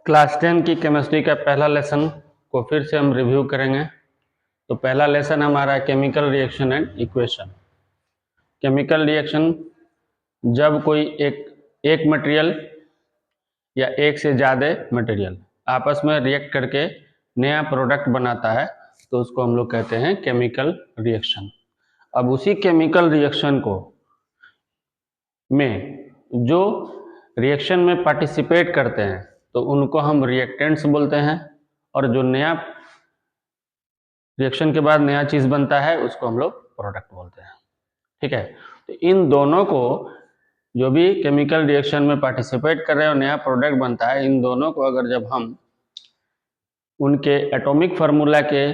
Class 10 की chemistry का पहला लेसन को फिर से हम रिव्यू करेंगे। तो पहला लेसन हमारा chemical reaction and equation. Chemical reaction जब कोई एक मटेरियल या एक से ज़्यादा मटेरियल आपस में रिएक्ट करके नया प्रोडक्ट बनाता है तो उसको हम लोग कहते हैं केमिकल रिएक्शन। अब उसी केमिकल रिएक्शन को में जो रिएक्शन में पार्टिसिपेट करते हैं तो उनको हम रिएक्टेंट्स बोलते हैं, और जो नया रिएक्शन के बाद नया चीज़ बनता है उसको हम लोग प्रोडक्ट बोलते हैं। ठीक है, तो इन दोनों को, जो भी केमिकल रिएक्शन में पार्टिसिपेट कर रहे हैं और नया प्रोडक्ट बनता है, इन दोनों को अगर जब हम उनके एटॉमिक फार्मूला के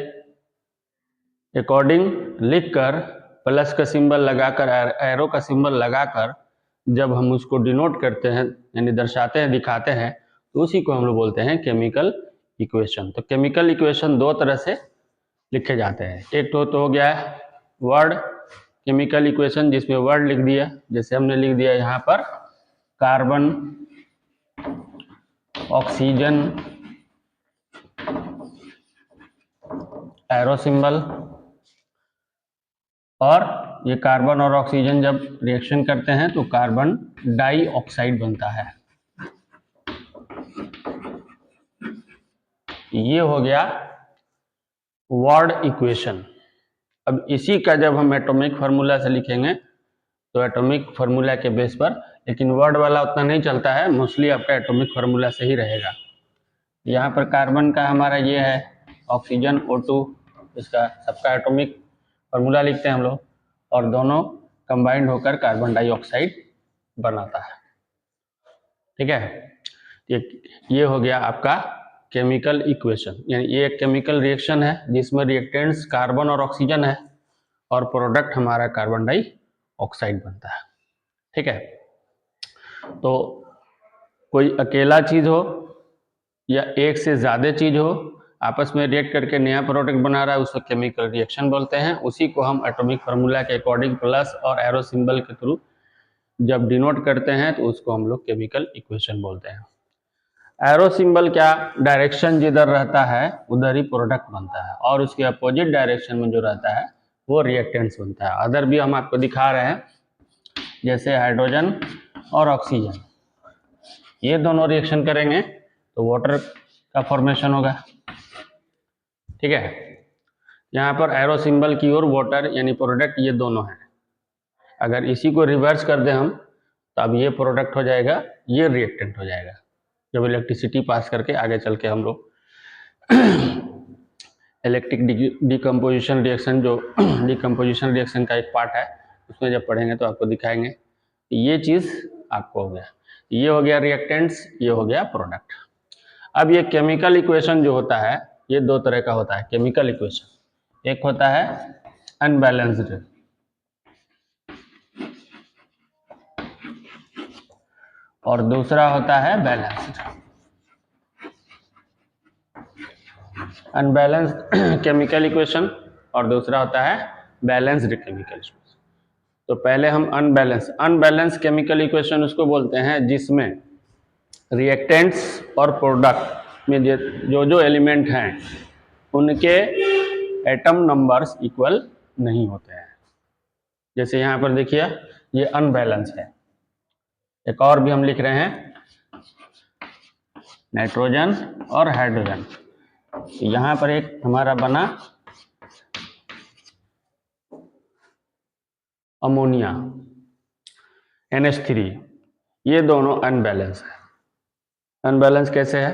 अकॉर्डिंग लिखकर प्लस का सिंबल लगाकर, एरो का सिंबल लगाकर जब हम उसको डिनोट करते हैं यानी दर्शाते हैं, दिखाते हैं, तो उसी को हम लोग बोलते हैं केमिकल इक्वेशन। तो केमिकल इक्वेशन दो तरह से लिखे जाते हैं। एक तो हो गया वर्ड केमिकल इक्वेशन जिसमें वर्ड लिख दिया, जैसे हमने लिख दिया यहाँ पर कार्बन, ऑक्सीजन, एरो सिंबल, और ये कार्बन और ऑक्सीजन जब रिएक्शन करते हैं तो कार्बन डाइऑक्साइड बनता है। ये हो गया वर्ड इक्वेशन। अब इसी का जब हम एटॉमिक फार्मूला से लिखेंगे तो एटॉमिक फार्मूला के बेस पर, लेकिन वर्ड वाला उतना नहीं चलता है, मोस्टली आपका एटॉमिक फार्मूला से ही रहेगा। यहाँ पर कार्बन का हमारा ये है, ऑक्सीजन O2, इसका सबका एटॉमिक फार्मूला लिखते हैं हम लोग, और दोनों कंबाइंड होकर कार्बन डाइऑक्साइड बनाता है। ठीक है, ये हो गया आपका केमिकल इक्वेशन, यानी ये एक केमिकल रिएक्शन है जिसमें रिएक्टेंट्स कार्बन और ऑक्सीजन है और प्रोडक्ट हमारा कार्बन डाइऑक्साइड बनता है। ठीक है, तो कोई अकेला चीज हो या एक से ज़्यादा चीज हो आपस में रिएक्ट करके नया प्रोडक्ट बना रहा है, उसको केमिकल रिएक्शन बोलते हैं। उसी को हम एटॉमिक फार्मूला के अकॉर्डिंग प्लस और एरो सिंबल के थ्रू जब डिनोट करते हैं तो उसको हम लोग केमिकल इक्वेशन बोलते हैं। एरो सिंबल क्या, डायरेक्शन जिधर रहता है उधर ही प्रोडक्ट बनता है, और उसके अपोजिट डायरेक्शन में जो रहता है वो रिएक्टेंट्स बनता है। अदर भी हम आपको दिखा रहे हैं, जैसे हाइड्रोजन और ऑक्सीजन, ये दोनों रिएक्शन करेंगे तो वाटर का फॉर्मेशन होगा। ठीक है, यहाँ पर एरो सिंबल की ओर वाटर यानी प्रोडक्ट ये दोनों हैं। अगर इसी को रिवर्स कर दें हम तो अब ये प्रोडक्ट हो जाएगा, ये रिएक्टेंट हो जाएगा। जब इलेक्ट्रिसिटी पास करके आगे चल के हम लोग इलेक्ट्रिक डिकम्पोजिशन रिएक्शन, जो डिकम्पोजिशन रिएक्शन का एक पार्ट है, उसमें जब पढ़ेंगे तो आपको दिखाएंगे। ये चीज़ आपको हो गया, ये हो गया रिएक्टेंट्स, ये हो गया प्रोडक्ट। अब ये केमिकल इक्वेशन जो होता है ये दो तरह का होता है केमिकल इक्वेशन। एक होता है अनबैलेंस्ड और दूसरा होता है बैलेंस्ड। अनबैलेंस्ड केमिकल इक्वेशन और दूसरा होता है बैलेंस्ड केमिकल इक्वेशन। तो पहले हम अनबैलेंस केमिकल इक्वेशन उसको बोलते हैं जिसमें रिएक्टेंट्स और प्रोडक्ट में जो एलिमेंट हैं उनके एटम नंबर्स इक्वल नहीं होते हैं। जैसे यहाँ पर देखिए ये अनबैलेंस है। एक और भी हम लिख रहे हैं, नाइट्रोजन और हाइड्रोजन। यहाँ पर एक हमारा बना अमोनिया NH3, ये दोनों अनबैलेंस है। अनबैलेंस कैसे है,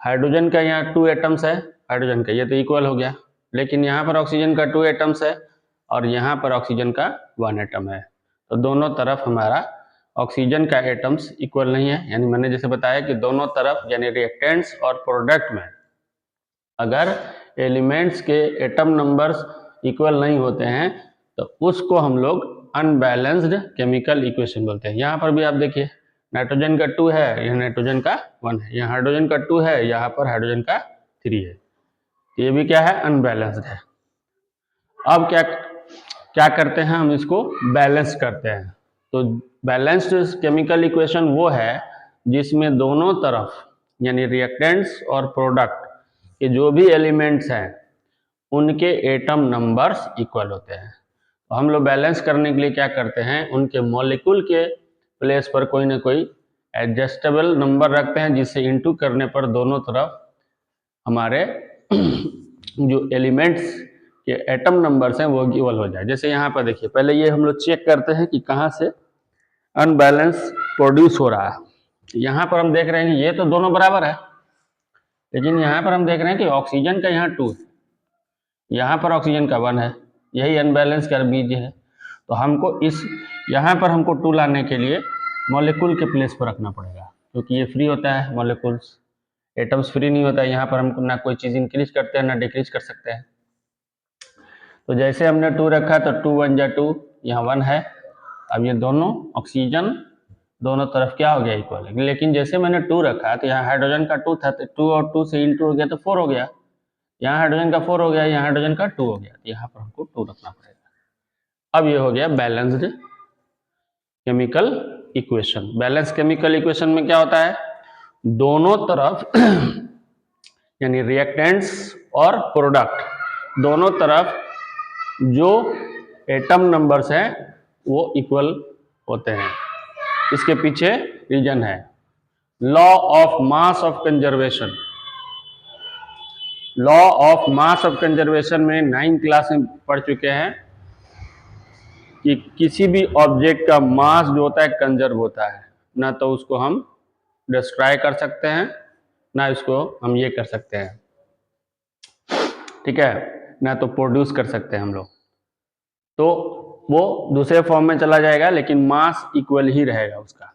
हाइड्रोजन का यहाँ 2 एटम्स है, हाइड्रोजन का ये तो इक्वल हो गया, लेकिन यहाँ पर ऑक्सीजन का 2 एटम्स है और यहाँ पर ऑक्सीजन का 1 एटम है। तो दोनों तरफ हमारा ऑक्सीजन का एटम्स इक्वल नहीं है। यानी मैंने जैसे बताया कि दोनों तरफ यानी रिएक्टेंट्स और प्रोडक्ट में अगर एलिमेंट्स के एटम नंबर्स इक्वल नहीं होते हैं तो उसको हम लोग अनबैलेंस्ड केमिकल इक्वेशन बोलते हैं। यहाँ पर भी आप देखिए नाइट्रोजन का 2 है, यहाँ नाइट्रोजन का 1 है, यहाँ हाइड्रोजन का 2 है, यहाँ पर हाइड्रोजन का 3 है। ये भी क्या है, अनबैलेंस्ड है। अब क्या करते हैं, हम इसको बैलेंस करते हैं। तो बैलेंस्ड केमिकल इक्वेशन वो है जिसमें दोनों तरफ यानी रिएक्टेंट्स और प्रोडक्ट के जो भी एलिमेंट्स हैं उनके एटम नंबर्स इक्वल होते हैं। तो हम लोग बैलेंस करने के लिए क्या करते हैं, उनके मॉलिक्यूल के प्लेस पर कोई ना कोई एडजस्टेबल नंबर रखते हैं, जिससे इंटू करने पर दोनों तरफ हमारे जो एलिमेंट्स के एटम नंबर्स हैं वो इक्वल हो जाए। जैसे यहाँ पर देखिए, पहले ये हम लोग चेक करते हैं कि कहाँ से अनबैलेंस प्रोड्यूस हो रहा है। यहाँ पर हम देख रहे हैं कि ये तो दोनों बराबर है, लेकिन यहाँ पर हम देख रहे हैं कि ऑक्सीजन का यहाँ 2 है, यहाँ पर ऑक्सीजन का 1 है, यही अनबैलेंस का बीज है। तो हमको इस यहाँ पर हमको 2 लाने के लिए मॉलिक्यूल के प्लेस पर रखना पड़ेगा, क्योंकि ये फ्री होता है, मॉलिक्यूल्स एटम्स फ्री नहीं होता है। यहाँ पर हमको ना कोई चीज़ इंक्रीज करते हैं ना डिक्रीज कर सकते हैं। तो जैसे हमने 2 रखा तो 2 1 जा 2, यहाँ 1 है। अब ये दोनों ऑक्सीजन दोनों तरफ क्या हो गया, इक्वल है। लेकिन जैसे मैंने 2 रखा तो यहाँ हाइड्रोजन का 2 था, तो 2 और 2 से इंटू हो गया तो 4 हो गया। यहाँ हाइड्रोजन का 4 हो गया, यहाँ हाइड्रोजन का 2 हो गया, तो यहाँ पर हमको 2 रखना पड़ेगा। अब ये हो गया balanced chemical equation. Balance chemical equation में क्या होता है, दोनों तरफ यानी रिएक्टेंट्स और प्रोडक्ट दोनों तरफ जो एटम नंबर्स हैं वो इक्वल होते हैं। इसके पीछे रीजन है law of mass of conservation. Law of mass of conservation में 9th क्लास में पढ़ चुके हैं कि किसी भी ऑब्जेक्ट का मास जो होता है कंजर्व होता है, ना तो उसको हम डिस्ट्रॉय कर सकते हैं ना इसको हम ये कर सकते हैं, ठीक है, ना तो प्रोड्यूस कर सकते हैं हम लोग। तो वो दूसरे फॉर्म में चला जाएगा, लेकिन मास इक्वल ही रहेगा उसका।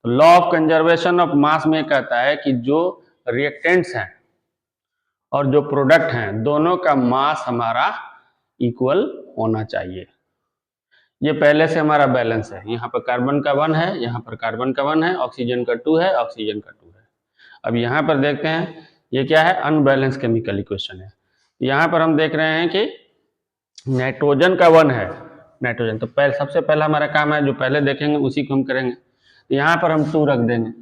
तो law of conservation of mass में कहता है कि जो रिएक्टेंट्स हैं और जो प्रोडक्ट हैं दोनों का मास हमारा इक्वल होना चाहिए। ये पहले से हमारा बैलेंस है, यहाँ पर कार्बन का 1 है, यहाँ पर कार्बन का 1 है, ऑक्सीजन का 2 है, ऑक्सीजन का 2 है। अब यहाँ पर देखते हैं ये क्या है, अनबैलेंस केमिकल इक्वेशन है। यहाँ पर हम देख रहे हैं कि नाइट्रोजन का 1 है, नाइट्रोजन तो पहले सबसे पहला हमारा काम है, जो पहले देखेंगे उसी को हम करेंगे। तो यहाँ पर हम 2 रख देंगे।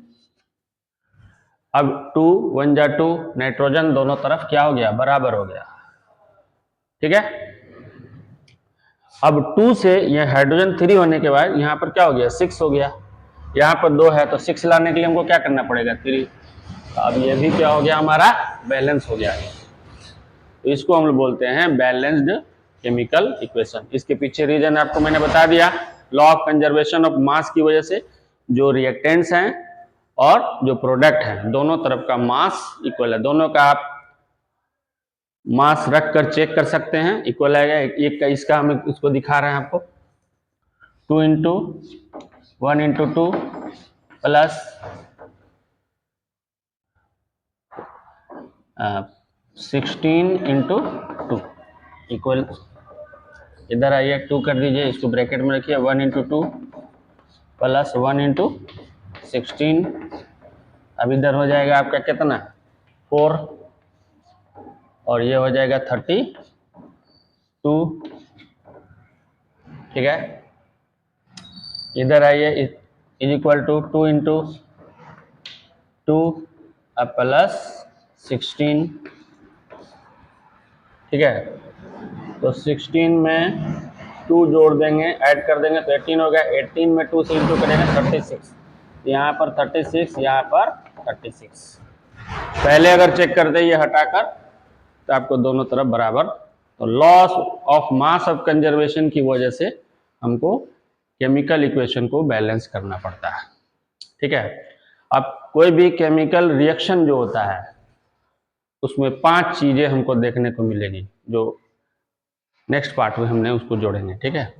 अब 2 1 जा 2, नाइट्रोजन दोनों तरफ क्या हो गया, बराबर हो गया, ठीक है। अब 2 से यह हाइड्रोजन 3 होने के बाद यहाँ पर क्या हो गया, 6 हो गया। यहाँ पर 2 है तो 6 लाने के लिए हमको क्या करना पड़ेगा, 3। तो अब ये भी क्या हो गया, हमारा बैलेंस हो गया है। तो इसको हम लोग बोलते हैं बैलेंस्ड केमिकल इक्वेशन। इसके पीछे रीजन आपको मैंने बता दिया, law of conservation of mass की वजह से जो रिएक्टेंट्स हैं और जो प्रोडक्ट हैं दोनों तरफ का मास इक्वल है। दोनों का आप मास रख कर चेक कर सकते हैं, इक्वल आएगा। एक का इसका हम इसको दिखा रहे हैं आपको, 2 into 1 into 2 plus 16 into 2 equal, इधर आइए 2 कर दीजिए, इसको ब्रैकेट में रखिए, 1 इंटू 2 प्लस 1 इंटू 16। अब इधर हो जाएगा आपका कितना, 4, और ये हो जाएगा 32, ठीक है। इधर आइए, इज इक्वल टू 2 इंटू 2 अब प्लस 16, ठीक है। तो 16 में 2 जोड़ देंगे, ऐड कर देंगे तो 18 हो गया। 18 में 2 से इंटू करेंगे 36, यहाँ पर 36, यहाँ पर 36। पहले अगर चेक कर दे ये हटाकर तो आपको दोनों तरफ बराबर। तो loss of mass of conservation की वजह से हमको केमिकल इक्वेशन को बैलेंस करना पड़ता है, ठीक है। अब कोई भी केमिकल रिएक्शन जो होता है उसमें 5 चीजें हमको देखने को मिलेगी, जो नेक्स्ट पार्ट में हमने उसको जोड़ेंगे, ठीक है।